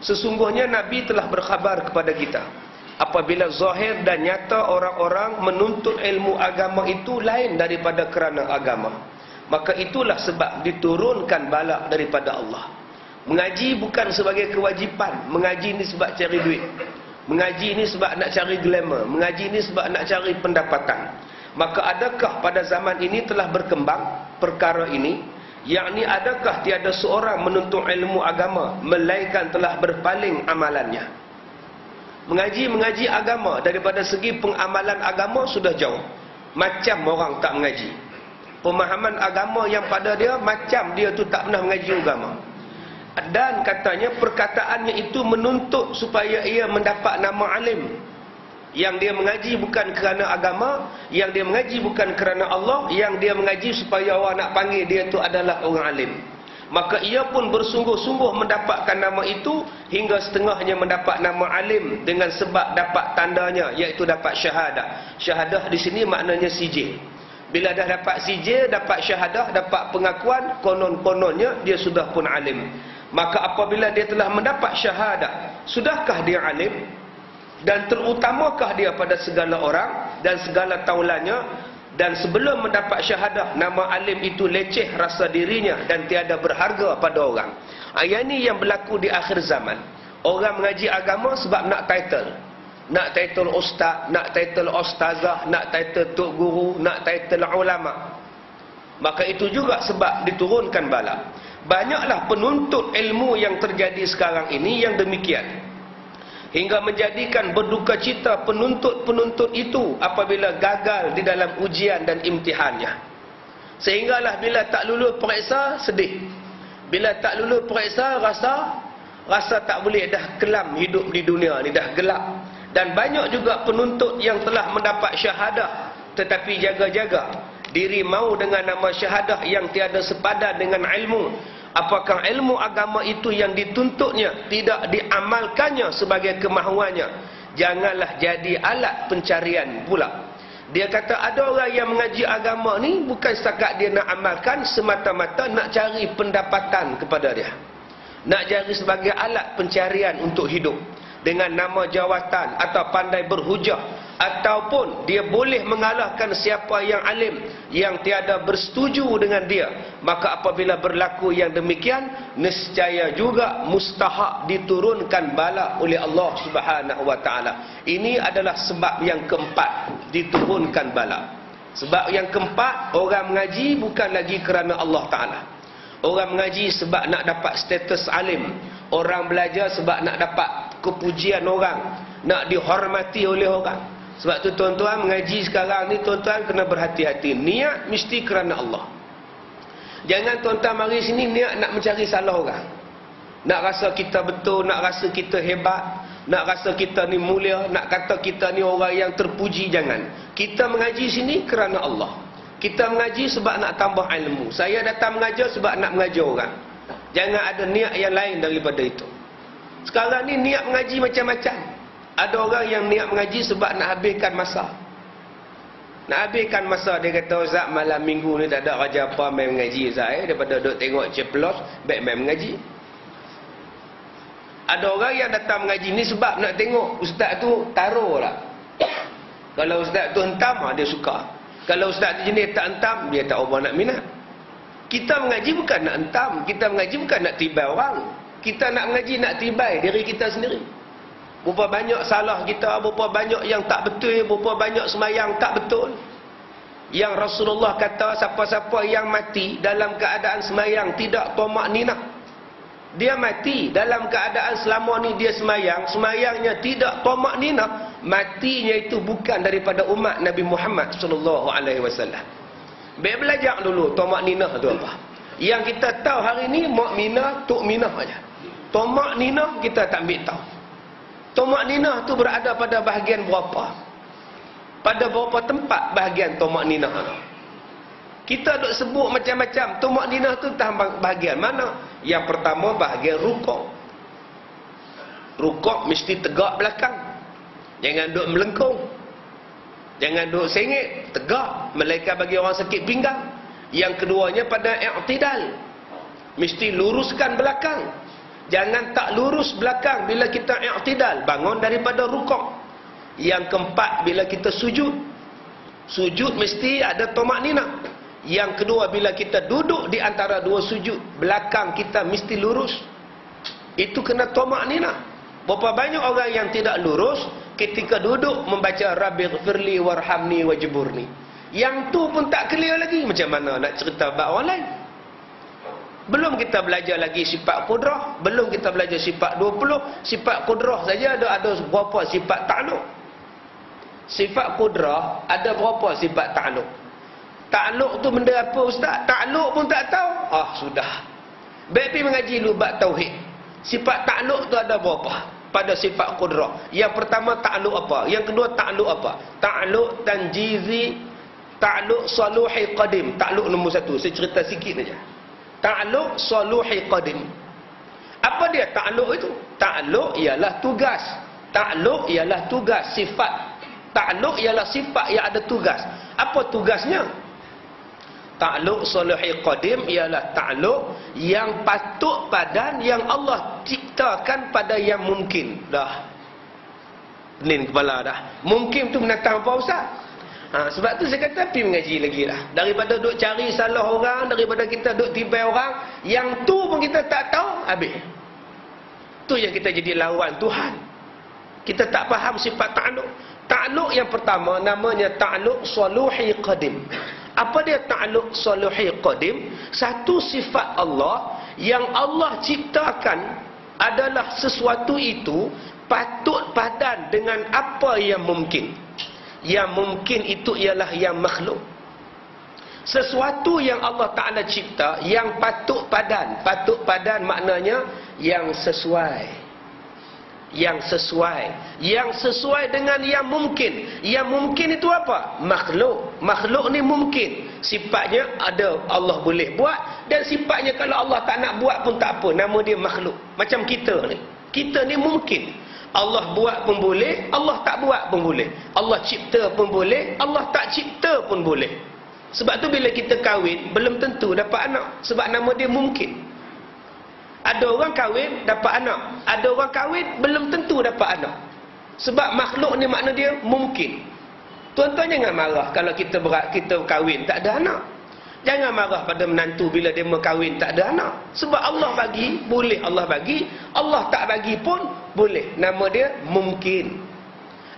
Sesungguhnya Nabi telah berkhabar kepada kita, apabila zahir dan nyata orang-orang menuntut ilmu agama itu lain daripada kerana agama, maka itulah sebab diturunkan bala daripada Allah. Mengaji bukan sebagai kewajipan. Mengaji ni sebab cari duit. Mengaji ni sebab nak cari glamour. Mengaji ni sebab nak cari pendapatan. Maka adakah pada zaman ini telah berkembang perkara ini, yakni adakah tiada seorang menuntut ilmu agama melainkan telah berpaling amalannya. Mengaji agama daripada segi pengamalan agama sudah jauh. Macam orang tak mengaji. Pemahaman agama yang pada dia macam dia tu tak pernah mengaji agama. Dan katanya perkataannya itu menuntut supaya ia mendapat nama alim. Yang dia mengaji bukan kerana agama, yang dia mengaji bukan kerana Allah, yang dia mengaji supaya orang nak panggil dia tu adalah orang alim. Maka ia pun bersungguh-sungguh mendapatkan nama itu, hingga setengahnya mendapat nama alim dengan sebab dapat tandanya, iaitu dapat syahadah. Syahadah di sini maknanya sijil. Bila dah dapat sijil, dapat syahadah, dapat pengakuan, konon-kononnya dia sudah pun alim. Maka apabila dia telah mendapat syahadah, sudahkah dia alim? Dan terutamakah dia pada segala orang dan segala taulannya? Dan sebelum mendapat syahadah, nama alim itu leceh rasa dirinya dan tiada berharga pada orang. Ayat ini yang berlaku di akhir zaman. Orang mengaji agama sebab nak title. Nak title ustaz, nak title ustazah, nak title tok guru, nak title ulama. Maka itu juga sebab diturunkan bala. Banyaklah penuntut ilmu yang terjadi sekarang ini yang demikian, hingga menjadikan berduka cita penuntut-penuntut itu apabila gagal di dalam ujian dan imtihannya. Sehinggalah bila tak lulus periksa, sedih. Bila tak lulus periksa, rasa tak boleh, dah kelam hidup di dunia ni, dah gelap. Dan banyak juga penuntut yang telah mendapat syahadah, tetapi jaga-jaga diri mau dengan nama syahadah yang tiada sepadan dengan ilmu. Apakah ilmu agama itu yang dituntutnya tidak diamalkannya sebagai kemahuannya, janganlah jadi alat pencarian pula. Dia kata ada orang yang mengaji agama ni bukan setakat dia nak amalkan, semata-mata nak cari pendapatan kepada dia, nak cari sebagai alat pencarian untuk hidup dengan nama jawatan atau pandai berhujah, ataupun dia boleh mengalahkan siapa yang alim yang tiada bersetuju dengan dia. Maka apabila berlaku yang demikian, nescaya juga mustahak diturunkan bala oleh Allah Subhanahu wa taala. Ini adalah sebab yang keempat diturunkan bala. Sebab yang keempat, orang mengaji bukan lagi kerana Allah taala. Orang mengaji sebab nak dapat status alim. Orang belajar sebab nak dapat kepujian orang, nak dihormati oleh orang. Sebab tu tuan-tuan mengaji sekarang ni, tuan-tuan kena berhati-hati. Niat mesti kerana Allah. Jangan tuan-tuan mari sini niat nak mencari salah orang, nak rasa kita betul, nak rasa kita hebat, nak rasa kita ni mulia, nak kata kita ni orang yang terpuji. Jangan. Kita mengaji sini kerana Allah. Kita mengaji sebab nak tambah ilmu. Saya datang mengajar sebab nak mengajar orang. Jangan ada niat yang lain daripada itu. Sekarang ni niat mengaji macam-macam. Ada orang yang niat mengaji sebab nak habiskan masa. Nak habiskan masa, dia kata, Ustaz malam minggu ni tak ada kerja apa, main mengaji Ustaz, daripada duk tengok ceplos, baik main mengaji. Ada orang yang datang mengaji ni sebab nak tengok Ustaz tu taruh lah. Kalau Ustaz tu hentam, dia suka. Kalau Ustaz tu jenis tak hentam, dia tak apa nak minat. Kita mengaji bukan nak hentam, kita mengaji bukan nak tibai orang. Kita nak mengaji nak tibai diri kita sendiri. Berapa banyak salah kita, berapa banyak yang tak betul, berapa banyak semayang tak betul. Yang Rasulullah kata, siapa-siapa yang mati dalam keadaan semayang tidak tamak ninah, dia mati dalam keadaan selama ni dia semayang, semayangnya tidak tamak ninah, matinya itu bukan daripada umat Nabi Muhammad SAW. Baik, belajar dulu tamak ninah tu apa. Yang kita tahu hari ni mukminah, tu'minah aja. Tamak ninah kita tak ambil tahu. Tamak ninah tu berada pada bahagian berapa? Pada berapa tempat bahagian tamak ninah tu? Kita duk sebut macam-macam. Tamak ninah tu entah bahagian mana. Yang pertama bahagian rukuk. Rukuk mesti tegak belakang. Jangan duk melengkung. Jangan duk sengit, tegak. Malaikat bagi orang sakit pinggang. Yang keduanya pada i'tidal. Mesti luruskan belakang. Jangan tak lurus belakang bila kita i'tidal, bangun daripada rukuk. Yang keempat, bila kita sujud. Sujud mesti ada tamakninah. Yang kedua, bila kita duduk di antara dua sujud, belakang kita mesti lurus. Itu kena tamakninah. Berapa banyak orang yang tidak lurus ketika duduk membaca Rabbighfirli warhamni wajburni. Yang tu pun tak clear lagi. Macam mana nak cerita bab orang lain? Belum kita belajar lagi sifat qudrah, belum kita belajar sifat 20, sifat qudrah saja ada berapa sifat ta'alluq. Sifat qudrah ada berapa sifat ta'alluq? Ta'alluq tu benda apa ustaz? Ta'alluq pun tak tahu. Sudah. Baik pergi mengaji lu bab tauhid. Sifat ta'alluq tu ada berapa pada sifat qudrah? Yang pertama ta'alluq apa? Yang kedua ta'alluq apa? Ta'alluq tanjizi, ta'alluq saluhi qadim. Ta'alluq nombor 1. Saya cerita sikit saja. Ta'alluq saluhi qadim. Apa dia ta'alluq itu? Ta'alluq ialah tugas. Ta'alluq ialah tugas, sifat. Ta'alluq ialah sifat yang ada tugas. Apa tugasnya? Ta'alluq saluhi qadim ialah ta'alluq yang patut padan yang Allah ciptakan pada yang mungkin. Dah. Pening kepala dah. Mungkin tu menatang apa ustaz? Sebab tu saya kata pergi mengaji lagi lah. Daripada duk cari salah orang, daripada kita duk tibai orang, yang tu pun kita tak tahu, habis. Tu yang kita jadi lawan Tuhan. Kita tak faham sifat ta'alluq. Ta'alluq yang pertama namanya ta'alluq saluhi qadim. Apa dia ta'alluq saluhi qadim? Satu sifat Allah yang Allah ciptakan adalah sesuatu itu patut padan dengan apa yang mungkin. Yang mungkin itu ialah yang makhluk. Sesuatu yang Allah Ta'ala cipta yang patut padan. Patut padan maknanya yang sesuai. Yang sesuai. Yang sesuai dengan yang mungkin. Yang mungkin itu apa? Makhluk. Makhluk ni mungkin. Sifatnya ada Allah boleh buat. Dan sifatnya kalau Allah tak nak buat pun tak apa. Nama dia makhluk. Macam kita ni. Kita ni mungkin. Allah buat pun boleh, Allah tak buat pun boleh. Allah cipta pun boleh, Allah tak cipta pun boleh. Sebab tu bila kita kahwin, belum tentu dapat anak. Sebab nama dia mungkin. Ada orang kahwin, dapat anak. Ada orang kahwin, belum tentu dapat anak. Sebab makhluk ni makna dia mungkin. Tuan-tuan jangan marah kalau kita kahwin, tak ada anak. Jangan marah pada menantu bila dia berkahwin tak ada anak. Sebab Allah bagi, boleh Allah bagi. Allah tak bagi pun boleh. Nama dia mungkin.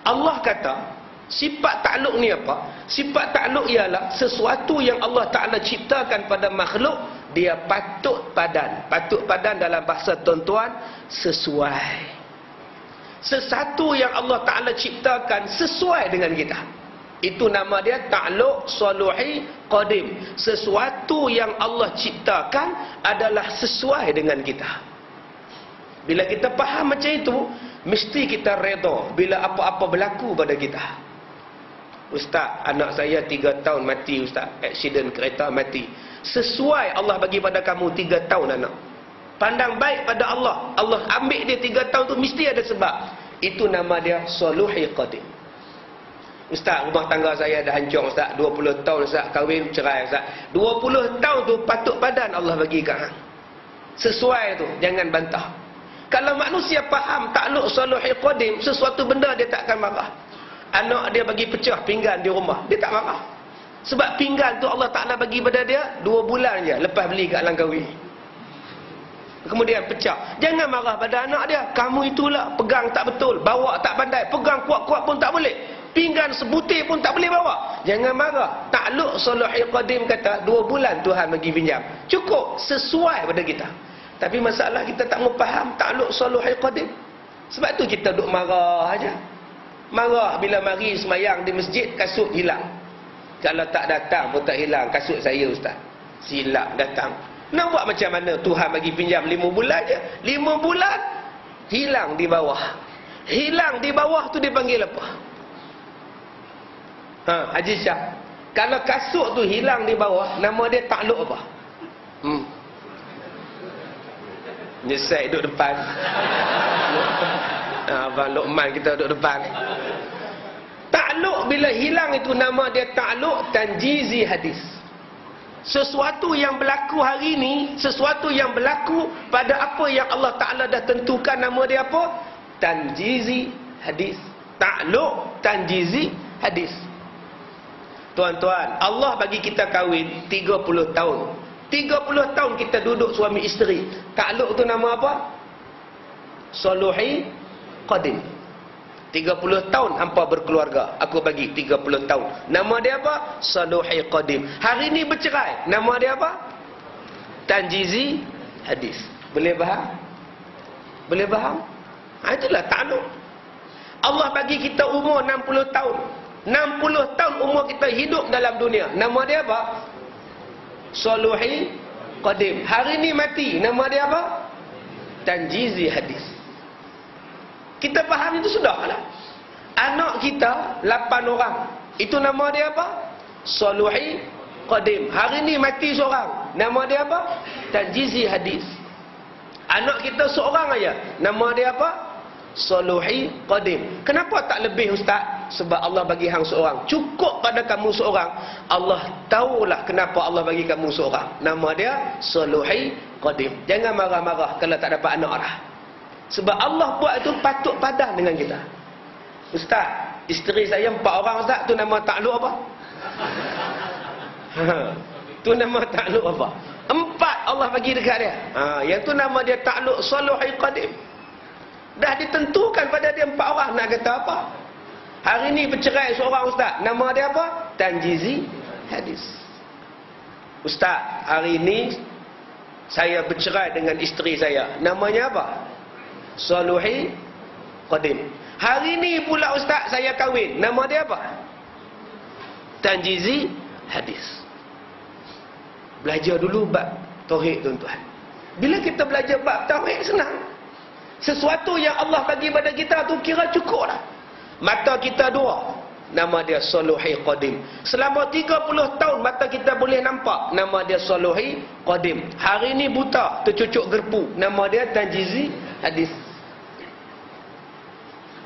Allah kata, sifat ta'alluq ni apa? Sifat ta'alluq ialah sesuatu yang Allah Ta'ala ciptakan pada makhluk, dia patut padan. Patut padan dalam bahasa tuan-tuan, sesuai. Sesuatu yang Allah Ta'ala ciptakan sesuai dengan kita. Itu nama dia ta'alluq saluhi qadim. Sesuatu yang Allah ciptakan adalah sesuai dengan kita. Bila kita faham macam itu, mesti kita redha bila apa-apa berlaku pada kita. Ustaz, anak saya 3 tahun mati ustaz. Aksiden kereta mati. Sesuai Allah bagi pada kamu 3 tahun anak. Pandang baik pada Allah. Allah ambil dia 3 tahun tu mesti ada sebab. Itu nama dia saluhi qadim. Ustaz, rumah tangga saya dah hancur ustaz. 20 tahun ustaz, kahwin cerai ustaz. 20 tahun tu patut padan Allah bagi kat hang. Sesuai tu, jangan bantah. Kalau manusia faham ta'alluq saluhi qadim, sesuatu benda dia tak akan marah. Anak dia bagi pecah pinggan di rumah, dia tak marah. Sebab pinggan tu Allah Ta'ala bagi pada dia 2 bulan je lepas beli kat Langkawi. Kemudian pecah. Jangan marah pada anak dia. Kamu itulah pegang tak betul, bawa tak pandai, pegang kuat-kuat pun tak boleh. Pinggan sebutir pun tak boleh bawa. Jangan marah. Ta'alluq saluhi qadim kata 2 bulan Tuhan bagi pinjam. Cukup sesuai pada kita. Tapi masalah kita tak mau faham ta'alluq saluhi qadim. Sebab tu kita duk marah aja. Marah bila mari semayang di masjid kasut hilang. Kalau tak datang pun tak hilang kasut saya ustaz. Silap datang. Nak buat macam mana Tuhan bagi pinjam 5 bulan je. 5 bulan hilang di bawah. Hilang di bawah tu dipanggil apa? Haji Syah, kalau kasut tu hilang di bawah, nama dia ta'alluq apa? Nyesek duduk depan. Abang Luqman kita duduk depan. Ta'alluq bila hilang itu nama dia ta'alluq tanjizi hadis. sesuatu yang berlaku hari ini, sesuatu yang berlaku pada apa yang Allah Ta'ala dah tentukan, nama dia apa? Tanjizi hadis. Ta'luq tanjizi hadis. Tuan-tuan, Allah bagi kita kahwin 30 tahun. 30 tahun kita duduk suami isteri. Ta'luq tu nama apa? Suluhi qadim. 30 tahun hampa berkeluarga. Aku bagi 30 tahun. Nama dia apa? Suluhi qadim. Hari ni bercerai. Nama dia apa? Tanjizi hadis. Boleh faham? Boleh faham? Itulah ta'luq. Allah bagi kita umur 60 tahun. 60 tahun umur kita hidup dalam dunia. Nama dia apa? Suluhi qadim. Hari ni mati. Nama dia apa? Tanjizi hadis. Kita faham itu sudah lah. Anak kita 8 orang. Itu nama dia apa? Suluhi qadim. Hari ni mati seorang. Nama dia apa? Tanjizi hadis. Anak kita seorang aja. Nama dia apa? Suluhi qadim. Kenapa tak lebih, ustaz? Sebab Allah bagi hang seorang. Cukup pada kamu seorang. Allah tahulah kenapa Allah bagi kamu seorang. Nama dia Suluhi qadim. Jangan marah-marah kalau tak dapat anak lah. Sebab Allah buat itu patut padan dengan kita. Ustaz, isteri saya 4 orang, ustaz. Tu nama ta'luq apa? Tu nama ta'luq apa? 4 Allah bagi dekat dia. Yang tu nama dia ta'luq Suluhi qadim. Dah ditentukan pada dia 4 orang. Nak kata apa? Hari ni bercerai seorang, ustaz. Nama dia apa? Tanjizi hadis. Ustaz, hari ni saya bercerai dengan isteri saya. Namanya apa? Suluhi qadim. Hari ni pula, ustaz, saya kahwin. Nama dia apa? Tanjizi hadis. Belajar dulu bab tauhid, tuan-tuan. Bila kita belajar bab tauhid, senang. Sesuatu yang Allah bagi pada kita tu kira cukup lah. Mata kita 2. Nama dia Suluhi qadim. Selama 30 tahun mata kita boleh nampak. Nama dia Suluhi qadim. Hari ni buta, tercucuk gerpu. Nama dia Tanjizi hadis.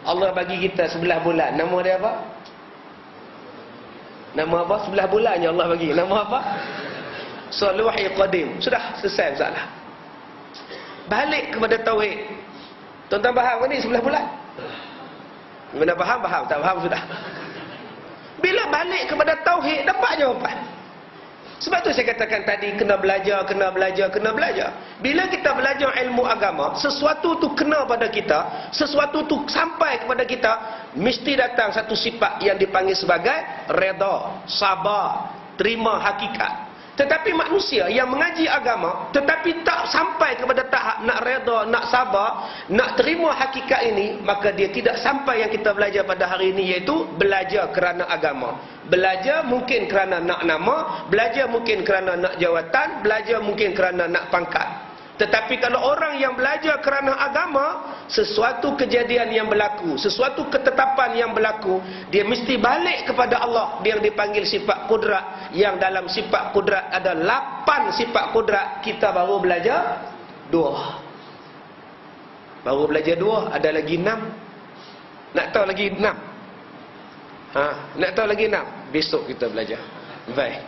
Allah bagi kita 11 bulan. Nama dia apa? Nama apa? 11 bulan je Allah bagi. Nama apa? Suluhi qadim. Sudah selesai masalah. Balik kepada tauhid. Tuan-tuan faham ke ni 11 bulan? Mana faham? Faham. Tak faham sudah. Bila balik kepada tauhid, dapat jawapan. Sebab tu saya katakan tadi, kena belajar. Bila kita belajar ilmu agama, sesuatu tu kena pada kita, sesuatu tu sampai kepada kita, mesti datang satu sifat yang dipanggil sebagai redha, sabar, terima hakikat. Tetapi manusia yang mengaji agama, tetapi tak sampai kepada tahap nak redha, nak sabar, nak terima hakikat ini, maka dia tidak sampai yang kita belajar pada hari ini, iaitu belajar kerana agama. Belajar mungkin kerana nak nama, belajar mungkin kerana nak jawatan, belajar mungkin kerana nak pangkat. Tetapi kalau orang yang belajar kerana agama, sesuatu kejadian yang berlaku, sesuatu ketetapan yang berlaku, dia mesti balik kepada Allah. Dia yang dipanggil sifat kudrat, yang dalam sifat kudrat ada 8 sifat kudrat. Kita baru belajar 2. Baru belajar 2, ada lagi 6. Nak tahu lagi 6? Nak tahu lagi 6? Besok kita belajar. Baik.